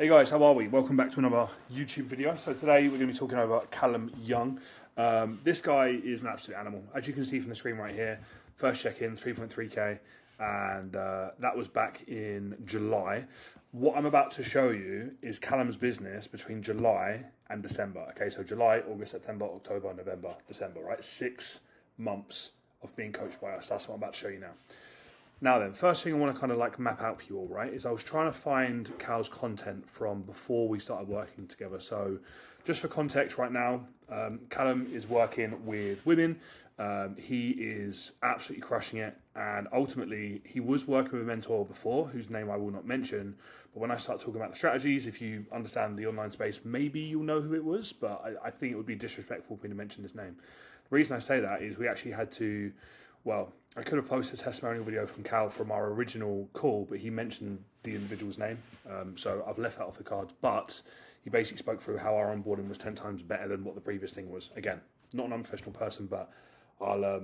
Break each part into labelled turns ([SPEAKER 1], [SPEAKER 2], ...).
[SPEAKER 1] Hey guys, how are we? Welcome back to another YouTube video. So today we're going to be talking about Callum Young. This guy is an absolute animal. As you can see from the screen right here, first check-in, 3.3k, and that was back in July. What I'm about to show you is Callum's business between July and December. Okay, so July, August, September, October, November, December, right? 6 months of being coached by us. That's what I'm about to show you now. Now then, first thing I want to kind of like map out for you all, right, is I was trying to find Cal's content from before we started working together. So just for context right now, Callum is working with women. He is absolutely crushing it. And ultimately, he was working with a mentor before, whose name I will not mention. But when I start talking about the strategies, if you understand the online space, maybe you'll know who it was. But I think it would be disrespectful for me to mention his name. The reason I say that is we actually had to... Well, I could have posted a testimonial video from Cal from our original call, but he mentioned the individual's name. So I've left that off the cards. But he basically spoke through how our onboarding was 10 times better than what the previous thing was. Again, not an unprofessional person, but I'll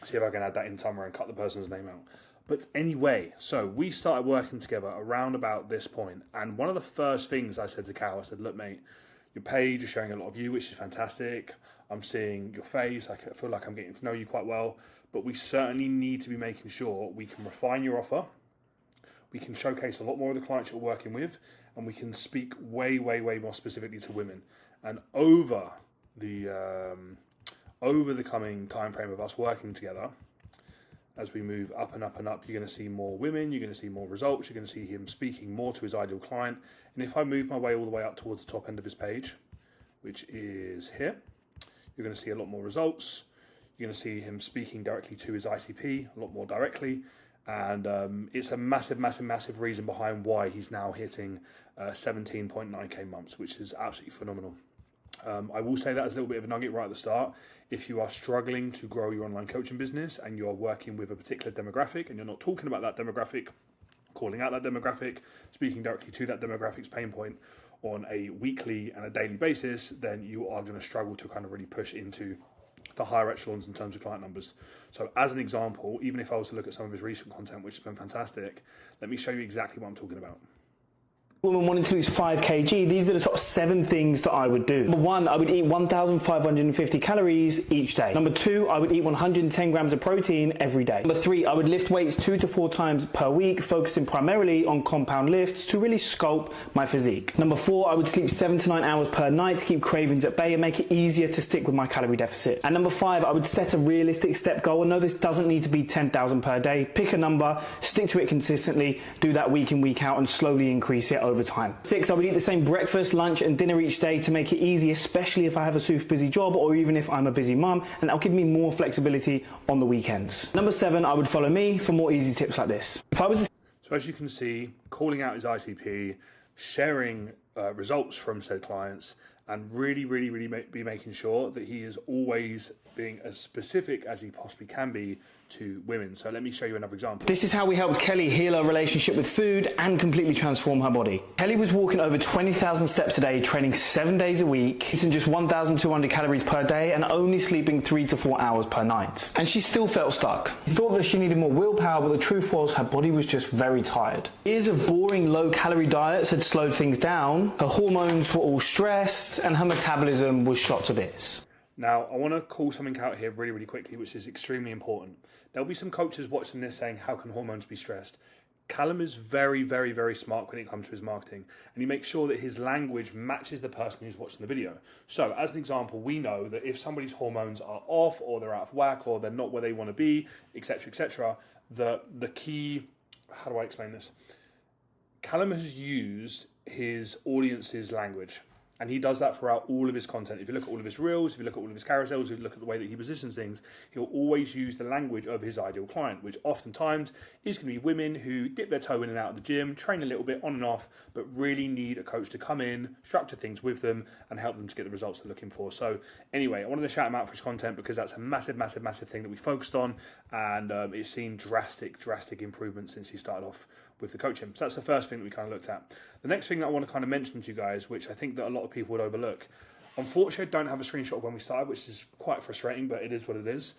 [SPEAKER 1] see if I can add that in somewhere and cut the person's name out. But anyway, so we started working together around about this point. And one of the first things I said to Cal, I said, look, mate, your page is showing a lot of you, which is fantastic. I'm seeing your face. I feel like I'm getting to know you quite well. But we certainly need to be making sure we can refine your offer. We can showcase a lot more of the clients you're working with. And we can speak way, way, way more specifically to women. And over the coming time frame of us working together, as we move up and up and up, you're going to see more women, you're going to see more results, you're going to see him speaking more to his ideal client. And if I move my way all the way up towards the top end of his page, which is here, you're going to see a lot more results. You're going to see him speaking directly to his ICP, a lot more directly. And it's a massive, massive, massive reason behind why he's now hitting 17.9k months, which is absolutely phenomenal. I will say that as a little bit of a nugget right at the start. If you are struggling to grow your online coaching business and you're working with a particular demographic and you're not talking about that demographic, calling out that demographic, speaking directly to that demographic's pain point on a weekly and a daily basis, then you are going to struggle to kind of really push into the higher echelons in terms of client numbers. So as an example, even if I was to look at some of his recent content, which has been fantastic, let me show you exactly what I'm talking about.
[SPEAKER 2] Woman wanting to lose 5 kg, these are the top 7 things that I would do. Number 1, I would eat 1,550 calories each day. Number 2, I would eat 110 grams of protein every day. Number 3, I would lift weights 2 to 4 times per week, focusing primarily on compound lifts to really sculpt my physique. Number 4, I would sleep 7 to 9 hours per night to keep cravings at bay and make it easier to stick with my calorie deficit. And number 5, I would set a realistic step goal. And no, this doesn't need to be 10,000 per day. Pick a number, stick to it consistently, do that week in, week out, and slowly increase it over time. 6, I would eat the same breakfast, lunch, and dinner each day to make it easy, especially if I have a super busy job or even if I'm a busy mum, and that'll give me more flexibility on the weekends. Number 7, I would follow me for more easy tips like this. If I was
[SPEAKER 1] So as you can see, calling out his ICP, sharing results from said clients, and really, really, really be making sure that he is always being as specific as he possibly can be to women. So let me show you another example.
[SPEAKER 2] This is how we helped Kelly heal her relationship with food and completely transform her body. Kelly was walking over 20,000 steps a day, training 7 days a week, eating just 1,200 calories per day, and only sleeping 3 to 4 hours per night. And she still felt stuck. She thought that she needed more willpower, but the truth was her body was just very tired. Years of boring low-calorie diets had slowed things down, her hormones were all stressed, and her metabolism was shot to bits.
[SPEAKER 1] Now, I want to call something out here really, really quickly, which is extremely important. There'll be some coaches watching this saying, how can hormones be stressed? Callum is very, very, very smart when it comes to his marketing, and he makes sure that his language matches the person who's watching the video. So, as an example, we know that if somebody's hormones are off, or they're out of whack, or they're not where they want to be, etc., the key, how do I explain this? Callum has used his audience's language. And he does that throughout all of his content. If you look at all of his reels, if you look at all of his carousels, if you look at the way that he positions things, he'll always use the language of his ideal client, which oftentimes is going to be women who dip their toe in and out of the gym, train a little bit on and off, but really need a coach to come in, structure things with them, and help them to get the results they're looking for. So anyway, I wanted to shout him out for his content because that's a massive, massive, massive thing that we focused on, and it's seen drastic improvements since he started off with the coaching. So that's the first thing that we kind of looked at. The next thing that I want to kind of mention to you guys, which I think that a lot of people would overlook. Unfortunately, I don't have a screenshot of when we started, which is quite frustrating, but it is what it is.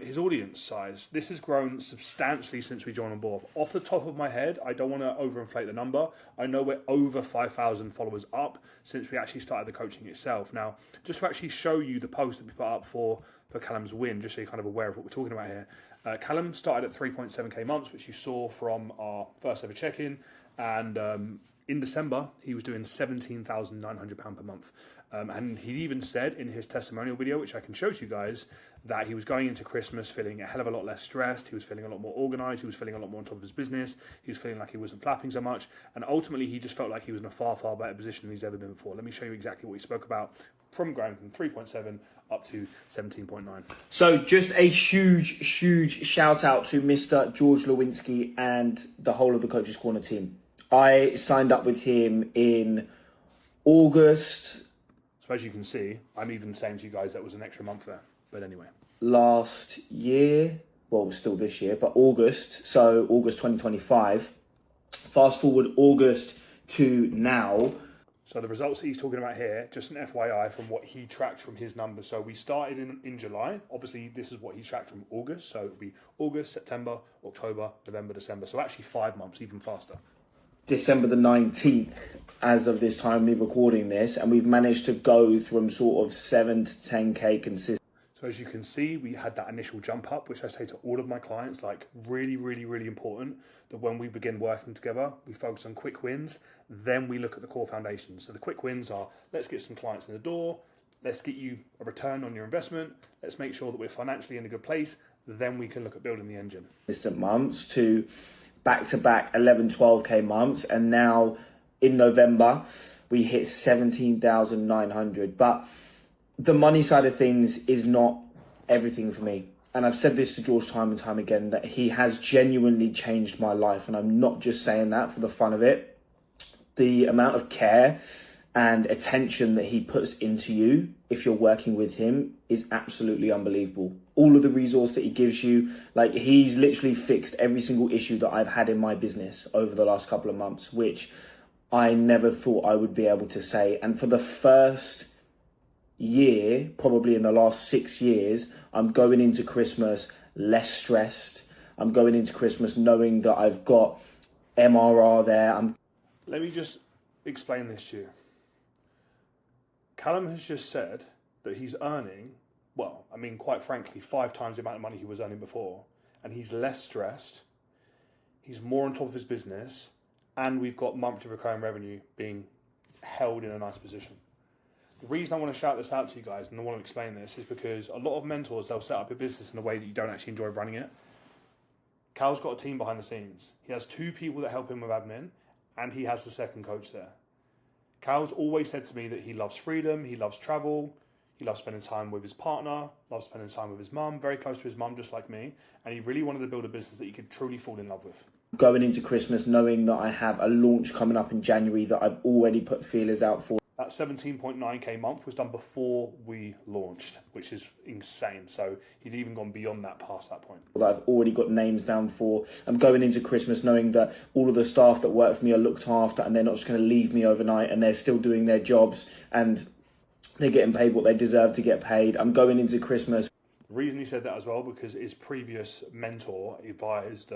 [SPEAKER 1] his audience size. This has grown substantially since we joined on board. Off the top of my head, I don't want to overinflate the number. I know we're over 5,000 followers up since we actually started the coaching itself. Now, just to actually show you the post that we put up for Callum's win, just so you're kind of aware of what we're talking about here. Callum started at 3.7k months, which you saw from our first ever check-in, and in December, he was doing £17,900 per month. And he even said in his testimonial video, which I can show to you guys, that he was going into Christmas feeling a hell of a lot less stressed. He was feeling a lot more organized. He was feeling a lot more on top of his business. He was feeling like he wasn't flapping so much. And ultimately, he just felt like he was in a far, far better position than he's ever been before. Let me show you exactly what he spoke about from going from 3.7 up to 17.9.
[SPEAKER 2] So just a huge shout out to Mr. George Lewinsky and the whole of the Coaches Corner team. I signed up with him in August.
[SPEAKER 1] So as you can see, I'm even saying to you guys that was an extra month there. But anyway.
[SPEAKER 2] Last year, well, still this year, but August. So August 2025. Fast forward August to now.
[SPEAKER 1] So the results that he's talking about here, just an FYI from what he tracked from his numbers. So we started in July. Obviously, this is what he tracked from August. So it would be August, September, October, November, December. So actually 5 months, even faster.
[SPEAKER 2] December the 19th, as of this time, me recording this, and we've managed to go from sort of 7 to 10k consistent.
[SPEAKER 1] So as you can see, we had that initial jump up, which I say to all of my clients, like really important that when we begin working together, we focus on quick wins, then we look at the core foundations. So the quick wins are, let's get some clients in the door, let's get you a return on your investment, let's make sure that we're financially in a good place, then we can look at building the engine.
[SPEAKER 2] Distant months to back-to-back 11, 12k months, and now in November, we hit 17,900. But the money side of things is not everything for me. And I've said this to George time and time again, that he has genuinely changed my life. And I'm not just saying that for the fun of it. The amount of care and attention that he puts into you, if you're working with him, is absolutely unbelievable. All of the resource that he gives you, like he's literally fixed every single issue that I've had in my business over the last couple of months, which I never thought I would be able to say. And for the first year, probably in the last 6 years, I'm going into Christmas less stressed. I'm going into Christmas knowing that I've got MRR there.
[SPEAKER 1] Let me just explain this to you. Callum has just said that he's earning, well, I mean, quite frankly, 5 times the amount of money he was earning before, and he's less stressed, he's more on top of his business, and we've got monthly recurring revenue being held in a nice position. The reason I want to shout this out to you guys, and I want to explain this, is because a lot of mentors, they'll set up a business in a way that you don't actually enjoy running it. Cal's got a team behind the scenes. He has 2 people that help him with admin, and he has the second coach there. Cal's always said to me that he loves freedom, he loves travel, he loves spending time with his partner, loves spending time with his mum, very close to his mum, just like me, and he really wanted to build a business that he could truly fall in love with.
[SPEAKER 2] Going into Christmas knowing that I have a launch coming up in January that I've already put feelers out for.
[SPEAKER 1] That 17.9k month was done before we launched, which is insane. So he'd even gone beyond that past that point.
[SPEAKER 2] That I've already got names down for. I'm going into Christmas knowing that all of the staff that work for me are looked after and they're not just going to leave me overnight, and they're still doing their jobs and they're getting paid what they deserve to get paid. I'm going into Christmas.
[SPEAKER 1] The reason he said that as well, because his previous mentor advised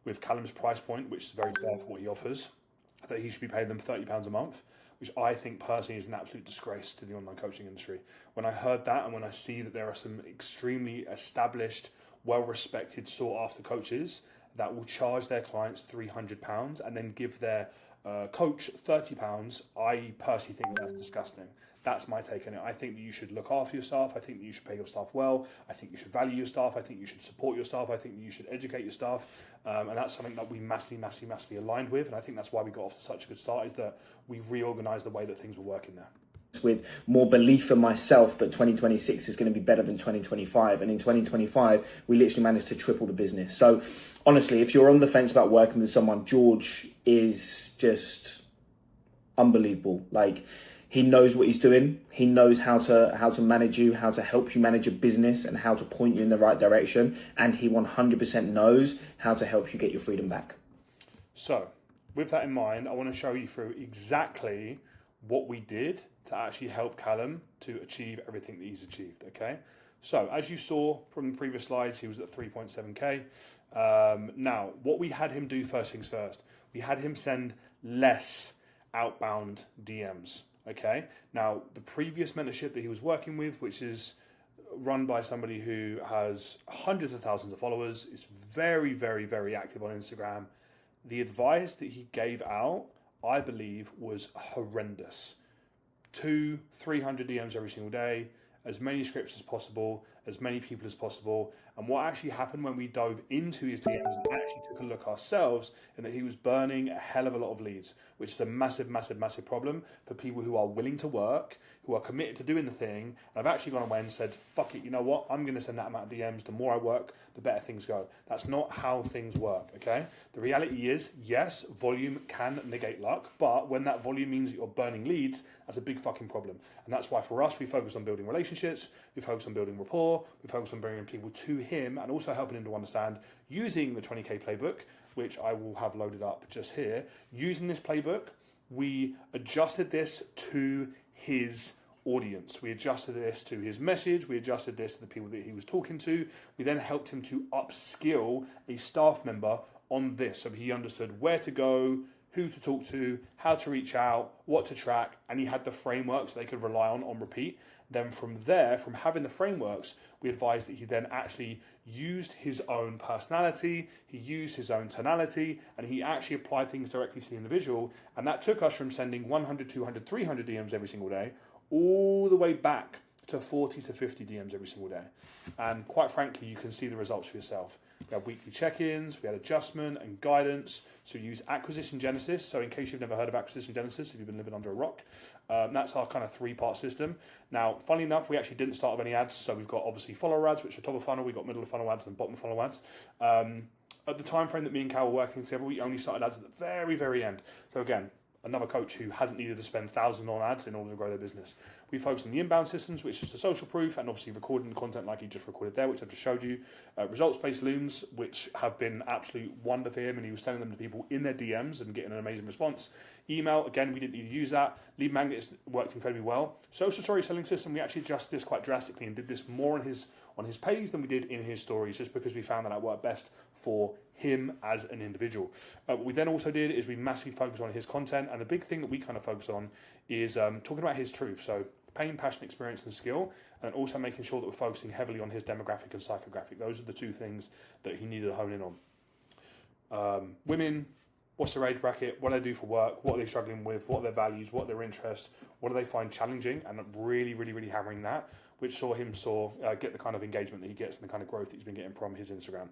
[SPEAKER 1] with Callum's price point, which is very fair for what he offers, that he should be paying them £30 a month, which I think personally is an absolute disgrace to the online coaching industry. When I heard that, and when I see that there are some extremely established, well-respected, sought-after coaches that will charge their clients £300 and then give their coach £30, I personally think that's disgusting. That's my take on it. I think that you should look after your staff. I think that you should pay your staff well. I think you should value your staff. I think you should support your staff. I think that you should educate your staff. And that's something that we massively aligned with. And I think that's why we got off to such a good start, is that we reorganized the way that things were working there.
[SPEAKER 2] With more belief in myself that 2026 is going to be better than 2025. And in 2025, we literally managed to triple the business. So honestly, if you're on the fence about working with someone, George is just unbelievable. Like, he knows what he's doing. He knows how to manage you, how to help you manage a business, and how to point you in the right direction. And he 100% knows how to help you get your freedom back.
[SPEAKER 1] So with that in mind, I want to show you through exactly what we did to actually help Callum to achieve everything that he's achieved, okay? So as you saw from the previous slides, he was at 3.7K. Now, what we had him do first things first, we had him send less outbound DMs. Okay. Now, the previous mentorship that he was working with, which is run by somebody who has hundreds of thousands of followers, is very, very, very active on Instagram. The advice that he gave out, I believe, was horrendous. 200-300 DMs every single day, as many scripts as possible, as many people as possible. And what actually happened when we dove into his DMs and actually took a look ourselves, and that he was burning a hell of a lot of leads, which is a massive, massive, massive problem for people who are willing to work, who are committed to doing the thing. And I've actually gone away and said, fuck it, you know what? I'm going to send that amount of DMs. The more I work, the better things go. That's not how things work, okay? The reality is, yes, volume can negate luck, but when that volume means that you're burning leads, that's a big fucking problem. And that's why for us, we focus on building relationships, we focus on building rapport, we focus on bringing people to him, and also helping him to understand using the 20K playbook, which I will have loaded up just here. Using this playbook, we adjusted this to his audience. We adjusted this to his message. We adjusted this to the people that he was talking to. We then helped him to upskill a staff member on this, so he understood where to go, who to talk to, how to reach out, what to track, and he had the frameworks they could rely on repeat. Then from there, from having the frameworks, we advised that he then actually used his own personality, he used his own tonality, and he actually applied things directly to the individual. And that took us from sending 100, 200, 300 DMs every single day, all the way back to 40 to 50 DMs every single day. And quite frankly, you can see the results for yourself. We had weekly check-ins, we had adjustment and guidance. So we use Acquisition Genesis. So in case you've never heard of Acquisition Genesis, if you've been living under a rock, that's our kind of 3-part system. Now, funnily enough, we actually didn't start with any ads. So we've got obviously follower ads, which are top of funnel. We've got middle of funnel ads and bottom of funnel ads. At the time frame that me and Cal were working together, we only started ads at the very, very end. So again, another coach who hasn't needed to spend thousands on ads in order to grow their business. We focus on the inbound systems, which is the social proof, and obviously recording content like he just recorded there, which I've just showed you. Results-based looms, which have been absolute wonder for him, and he was sending them to people in their DMs and getting an amazing response. Email, again, we didn't need to use that. Lead magnets worked incredibly well. Social story selling system, we actually adjusted this quite drastically and did this more on his page than we did in his stories, just because we found that worked best for him as an individual. What we then also did is we massively focused on his content, and the big thing that we kind of focus on is talking about his truth. So pain, passion, experience, and skill, and also making sure that we're focusing heavily on his demographic and psychographic. Those are the 2 things that he needed to hone in on. Women, what's their age bracket, what do they do for work, what are they struggling with, what are their values, what are their interests, what do they find challenging, and really, really, really hammering that, which saw him get the kind of engagement that he gets and the kind of growth that he's been getting from his Instagram.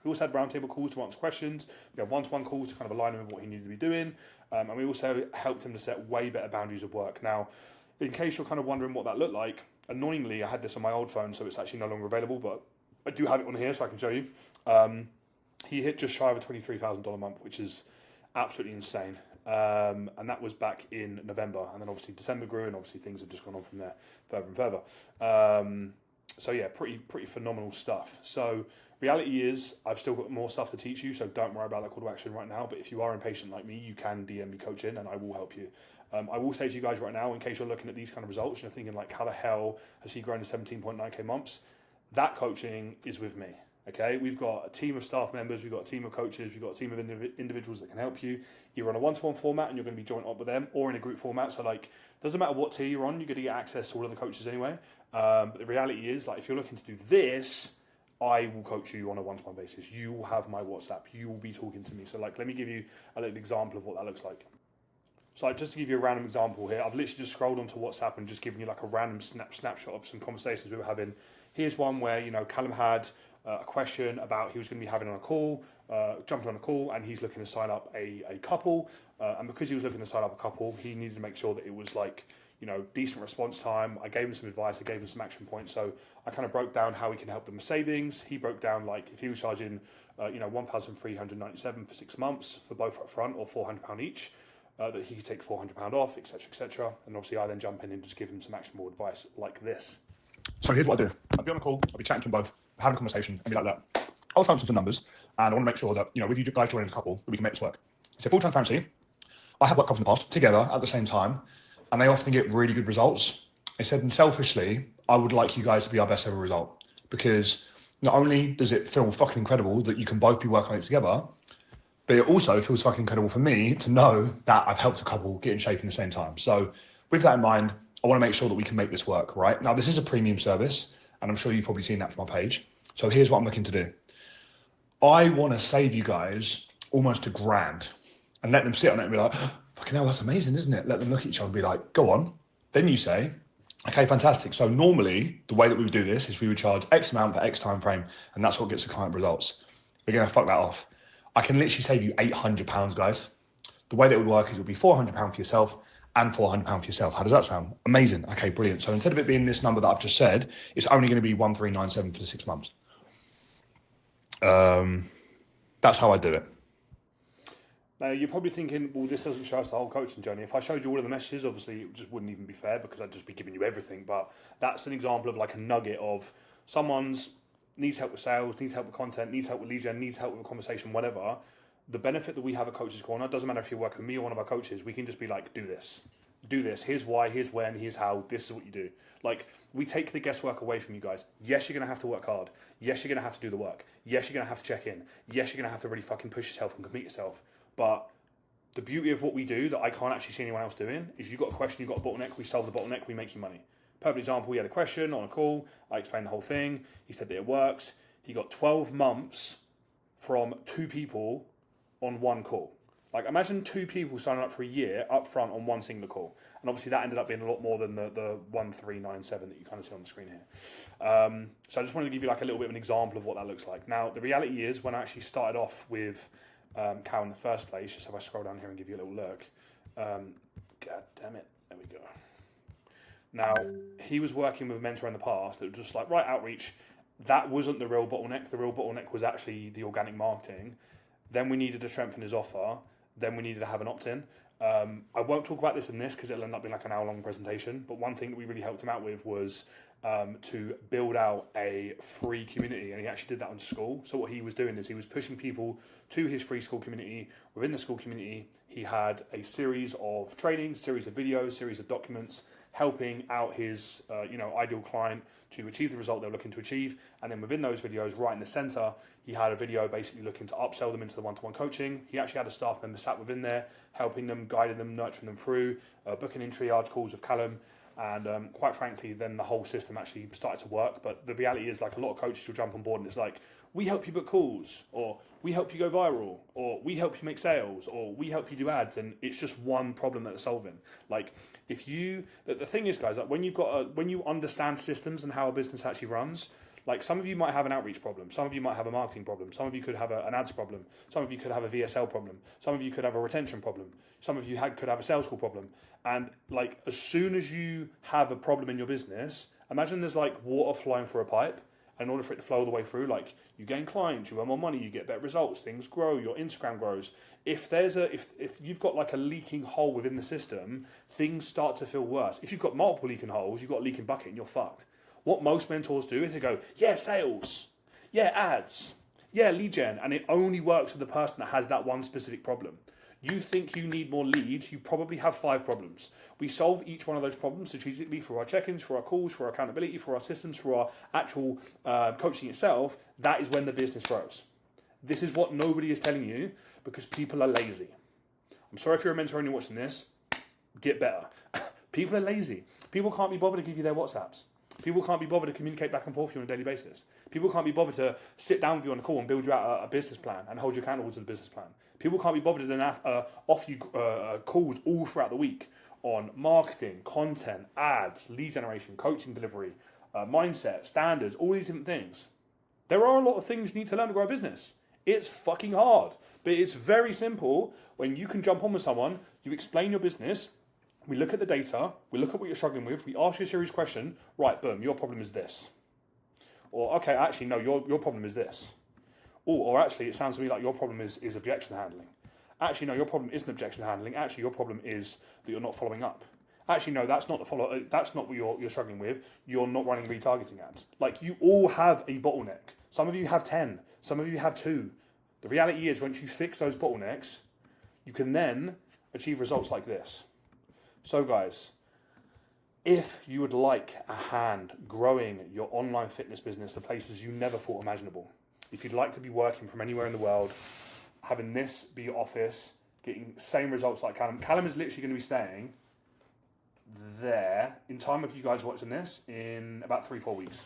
[SPEAKER 1] We also had roundtable calls to answer questions. We had one-to-one calls to kind of align him with what he needed to be doing. And we also helped him to set way better boundaries of work. Now, in case you're kind of wondering what that looked like, annoyingly, I had this on my old phone, so it's actually no longer available, but I do have it on here so I can show you. He hit just shy of a $23,000 month, which is absolutely insane. And that was back in November. And then obviously December grew, and obviously things have just gone on from there further and further. So yeah, pretty phenomenal stuff. So reality is, I've still got more stuff to teach you, so don't worry about that call to action right now. But if you are impatient like me, you can DM me coaching, and I will help you. I will say to you guys right now, in case you're looking at these kind of results and you're thinking like, how the hell has he grown to 17.9K months? That coaching is with me. Okay, we've got a team of staff members, we've got a team of coaches, we've got a team of individuals that can help you, either on a one-to-one format and you're going to be joined up with them, or in a group format. So like, doesn't matter what tier you're on, you're going to get access to all of the coaches anyway. But the reality is, like, if you're looking to do this, I will coach you on a one-to-one basis. You will have my WhatsApp. You will be talking to me. So like, let me give you a little example of what that looks like. So like, just to give you a random example here, I've literally just scrolled onto WhatsApp and just given you like a random snapshot of some conversations we were having. Here's one where, Callum had a question about he was going to be having on a call, jumping on a call, and he's looking to sign up a couple. And because he was looking to sign up a couple, he needed to make sure that it was like, decent response time. I gave him some advice, I gave him some action points. So I kind of broke down how we can help them with savings. He broke down like if he was charging, $1,397 for 6 months for both up front or £400 each, that he could take £400 off, etc., etc. And obviously I then jump in and just give him some actionable advice like this.
[SPEAKER 3] So here's what I do. I'll be on a call, I'll be chatting to them both, having a conversation, and be like that. I'll crunch some numbers, and I want to make sure that, with you guys joining as a couple, that we can make this work. So full transparency, I have worked couples in the past together at the same time, and they often get really good results. I said, and selfishly, I would like you guys to be our best ever result, because not only does it feel fucking incredible that you can both be working on it together, but it also feels fucking incredible for me to know that I've helped a couple get in shape in the same time. So with that in mind, I want to make sure that we can make this work, right? Now, this is a premium service, and I'm sure you've probably seen that from our page. So here's what I'm looking to do. I want to save you guys almost $1,000 and let them sit on it and be like, oh, fucking hell, that's amazing, isn't it? Let them look at each other and be like, go on. Then you say, okay, fantastic. So normally the way that we would do this is we would charge X amount for X time frame, and that's what gets the client results. We're going to fuck that off. I can literally save you £800, guys. The way that it would work is it would be £400 for yourself and £400 for yourself. How does that sound? Amazing. Okay, brilliant. So instead of it being this number that I've just said, it's only going to be 1397 for the 6 months. That's how I do it.
[SPEAKER 1] Now, you're probably thinking, well, this doesn't show us the whole coaching journey. If I showed you all of the messages, obviously, it just wouldn't even be fair because I'd just be giving you everything. But that's an example of like a nugget of someone's needs help with sales, needs help with content, needs help with lead gen, needs help with a conversation, whatever. The benefit that we have at Coach's Corner, doesn't matter if you work with me or one of our coaches, we can just be like, do this. Here's why, here's when, here's how, this is what you do. Like, we take the guesswork away from you guys. Yes, you're going to have to work hard. Yes, you're going to have to do the work. Yes, you're going to have to check in. Yes, you're going to have to really fucking push yourself and complete yourself. But the beauty of what we do that I can't actually see anyone else doing is you've got a question, you've got a bottleneck, we solve the bottleneck, we make you money. Perfect example, we had a question on a call, I explained the whole thing, he said that it works. He got 12 months from 2 people on one call. Like, imagine 2 people signing up for a year up front on one single call. And obviously that ended up being a lot more than the 1397 that you kind of see on the screen here. So I just wanted to give you like a little bit of an example of what that looks like. Now, the reality is when I actually started off with Cal in the first place, just if I scroll down here and give you a little look. God damn it. There we go. Now, he was working with a mentor in the past that was just like, right, outreach. That wasn't the real bottleneck. The real bottleneck was actually the organic marketing. Then we needed to strengthen his offer. Then we needed to have an opt-in. I won't talk about this in this because it'll end up being like an hour-long presentation. But one thing that we really helped him out with was to build out a free community. And he actually did that on school. So what he was doing is he was pushing people to his free school community. Within the school community, he had a series of trainings, series of videos, series of documents, helping out his ideal client to achieve the result they're looking to achieve. And then within those videos, right in the center, he had a video basically looking to upsell them into the one-to-one coaching. He actually had a staff member sat within there, helping them, guiding them, nurturing them through, booking in triage calls with Callum. And quite frankly, then the whole system actually started to work. But the reality is, like, a lot of coaches will jump on board and it's like, we help you book calls, or we help you go viral, or we help you make sales, or we help you do ads. And it's just one problem that they're solving. Like, if you, the thing is, guys, like when you understand systems and how a business actually runs, like some of you might have an outreach problem, some of you might have a marketing problem, some of you could have an ads problem, some of you could have a VSL problem, some of you could have a retention problem, some of you could have a sales call problem. And like, as soon as you have a problem in your business, imagine there's like water flowing through a pipe. In order for it to flow all the way through, like, you gain clients, you earn more money, you get better results, things grow, your Instagram grows. If you've got like a leaking hole within the system, things start to feel worse. If you've got multiple leaking holes, you've got a leaking bucket and you're fucked. What most mentors do is they go, yeah, sales, yeah, ads, yeah, lead gen, and it only works for the person that has that one specific problem. You think you need more leads, you probably have 5 problems. We solve each one of those problems strategically through our check-ins, for our calls, for our accountability, for our systems, for our actual coaching itself. That is when the business grows. This is what nobody is telling you because people are lazy. I'm sorry if you're a mentor and you're watching this, get better. People are lazy. People can't be bothered to give you their WhatsApps. People can't be bothered to communicate back and forth with you on a daily basis. People can't be bothered to sit down with you on a call and build you out a business plan and hold you accountable to the business plan. People can't be bothered to then offer you calls all throughout the week on marketing, content, ads, lead generation, coaching delivery, mindset, standards, all these different things. There are a lot of things you need to learn to grow a business. It's fucking hard, but it's very simple when you can jump on with someone, you explain your business, we look at the data, we look at what you're struggling with, we ask you a serious question, right, boom, your problem is this. Or, okay, actually, no, your problem is this. Or actually, it sounds to me like your problem is objection handling. Actually, no, your problem isn't objection handling. Actually, your problem is that you're not following up. Actually, no, that's not that's not what you're struggling with. You're not running retargeting ads. Like, you all have a bottleneck. Some of you have 10. Some of you have 2. The reality is, once you fix those bottlenecks, you can then achieve results like this. So, guys, If you would like a hand growing your online fitness business to places you never thought imaginable, if you'd like to be working from anywhere in the world, having this be your office, getting same results like Callum. Callum is literally going to be staying there in time of you guys watching this in about 3-4 weeks.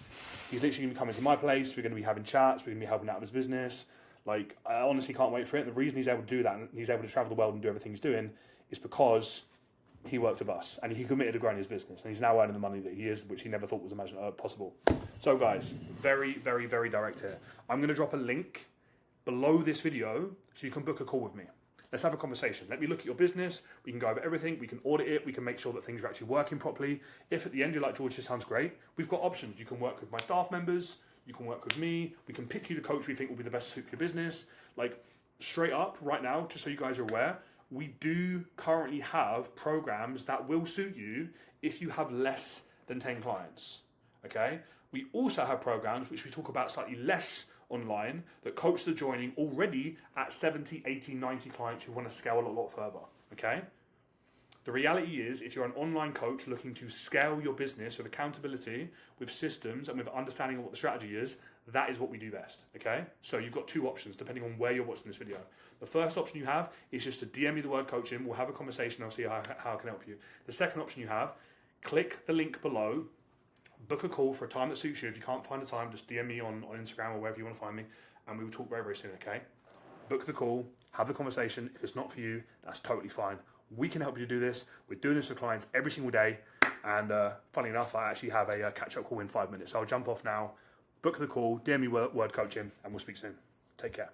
[SPEAKER 1] He's literally going to be coming to my place. We're going to be having chats. We're going to be helping out with his business. Like, I honestly can't wait for it. The reason he's able to do that and he's able to travel the world and do everything he's doing is because he worked with us and he committed to growing his business, and he's now earning the money that he is, which he never thought was possible. So guys, very, very, very direct here. I'm going to drop a link below this video so you can book a call with me. Let's have a conversation. Let me look at your business. We can go over everything. We can audit it. We can make sure that things are actually working properly. If at the end you're like, George, this sounds great, we've got options. You can work with my staff members. You can work with me. We can pick you the coach we think will be the best suit for your business. Like, straight up right now, just so you guys are aware, we do currently have programs that will suit you if you have less than 10 clients, okay? We also have programs which we talk about slightly less online that coaches are joining already at 70, 80, 90 clients who want to scale a lot further, okay? The reality is, if you're an online coach looking to scale your business with accountability, with systems, and with understanding of what the strategy is, that is what we do best, okay? So you've got two options depending on where you're watching this video. The first option you have is just to DM me the word coaching. We'll have a conversation. I'll see how I can help you. The second option you have, click the link below, book a call for a time that suits you. If you can't find a time, just DM me on Instagram or wherever you want to find me, and we will talk very, very soon, okay? Book the call, have the conversation. If it's not for you, that's totally fine. We can help you to do this. We're doing this for clients every single day. And funny enough, I actually have a catch-up call in 5 minutes. So I'll jump off now, book the call, DM me word coaching, and we'll speak soon. Take care.